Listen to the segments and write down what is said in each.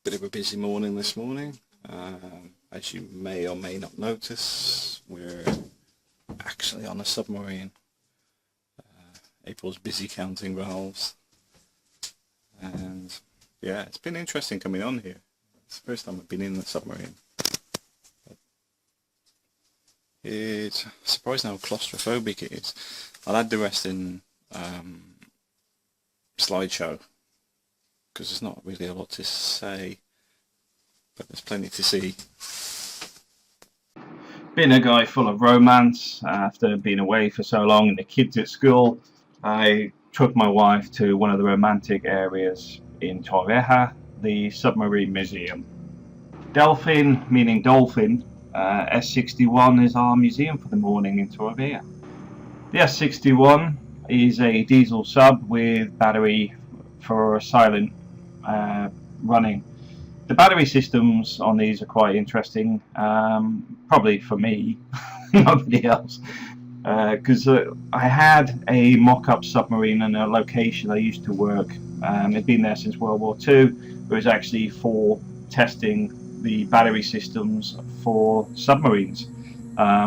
Bit of a busy morning this morning. As you may or may not notice, we're actually on a submarine. April's busy counting valves, and yeah, it's been interesting coming on here. It's the first time I've been in the submarine. It's surprising how claustrophobic it is. I'll add the rest in slideshow, because there's not really a lot to say, but there's plenty to see. Being a guy full of romance, after being away for so long and the kids at school, I took my wife to one of the romantic areas in Torrevieja, the Submarine Museum. Delfin, meaning dolphin, S-61 is our museum for the morning in Torrevieja. The S-61 is a diesel sub with battery for silent running. The battery systems on these are quite interesting, probably for me, nobody else, because I had a mock-up submarine in a location I used to work. It'd been there since World War II. It was actually for testing the battery systems for submarines,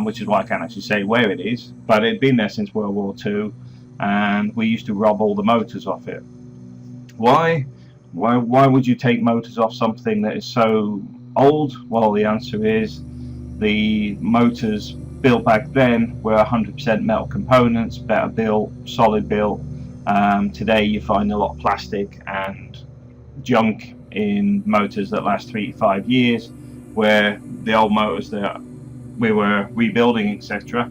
which is why I can't actually say where it is, but it'd been there since World War II, and we used to rob all the motors off it. Why would you take motors off something that is so old? Well, the answer is the motors built back then were 100% metal components, better built, solid built. Today you find a lot of plastic and junk in motors that last 3 to 5 years, where the old motors that we were rebuilding, etc.,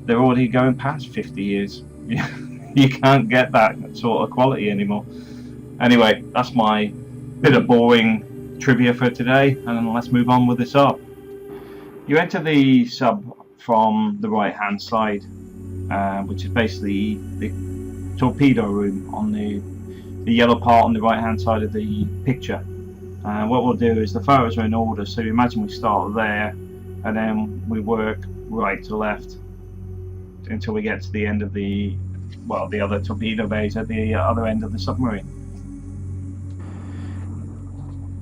they're already going past 50 years. You can't get that sort of quality anymore. Anyway, that's my bit of boring trivia for today, and let's move on with the sub. You enter the sub from the right hand side, which is basically the torpedo room on the yellow part on the right hand side of the picture. What we'll do is the photos are in order, so you imagine we start there and then we work right to left until we get to the end of the other torpedo bays at the other end of the submarine.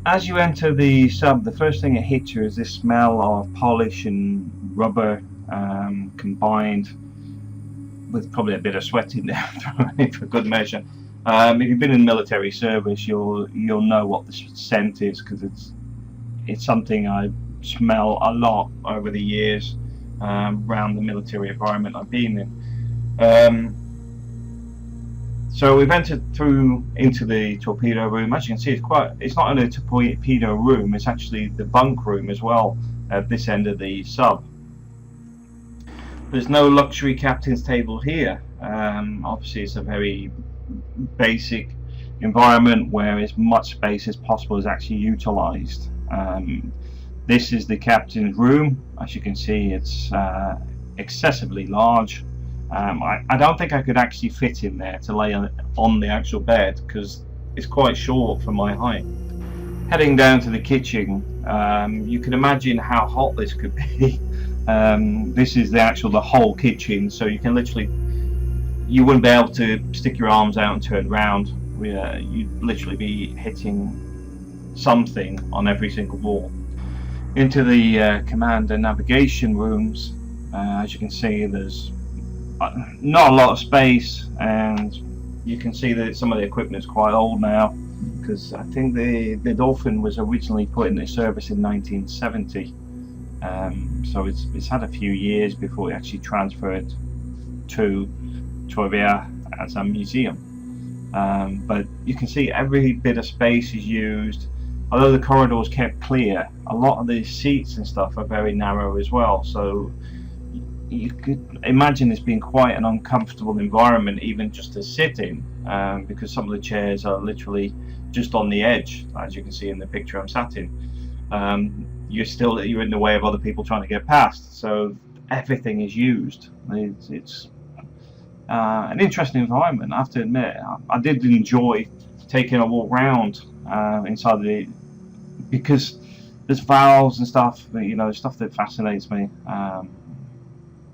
As you enter the sub, the first thing that hits you is this smell of polish and rubber combined with probably a bit of sweat in there for good measure. If you've been in military service, you'll know what the scent is, because it's something I smell a lot over the years around the military environment I've been in. So we've entered through into the torpedo room. As you can see, it's not only a torpedo room, it's actually the bunk room as well at this end of the sub. There's no luxury captain's table here. Obviously it's a very basic environment where as much space as possible is actually utilized. This is the captain's room. As you can see, it's excessively large. I don't think I could actually fit in there to lay on the actual bed, because it's quite short for my height. Heading down to the kitchen, you can imagine how hot this could be. This is the whole kitchen, so you can you wouldn't be able to stick your arms out and turn around. You'd literally be hitting something on every single wall. Into the command and navigation rooms, as you can see, there's not a lot of space, and you can see that some of the equipment is quite old now, because I think the Dolphin was originally put into service in 1970, so it's had a few years before it actually transferred to Torrevieja as a museum. But you can see every bit of space is used. Although the corridors kept clear, a lot of the seats and stuff are very narrow as well, so you could imagine this being quite an uncomfortable environment even just to sit in, because some of the chairs are literally just on the edge, as you can see in the picture I'm sat in. You're in the way of other people trying to get past, so everything is used. It's an interesting environment, I have to admit. I did enjoy taking a walk around inside because there's valves and stuff, stuff that fascinates me,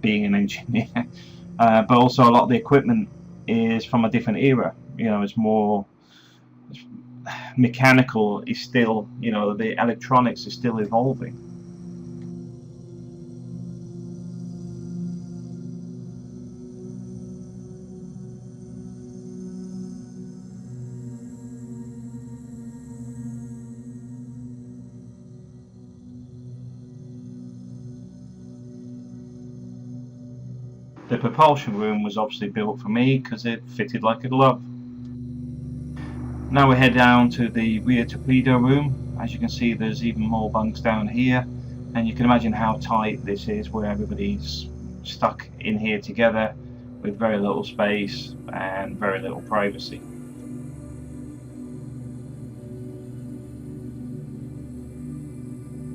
being an engineer. But also a lot of the equipment is from a different era. It's more mechanical is still, you know, the electronics is still evolving. The propulsion room was obviously built for me because it fitted like a glove. Now we head down to the rear torpedo room. As you can see, there's even more bunks down here, and you can imagine how tight this is, where everybody's stuck in here together with very little space and very little privacy.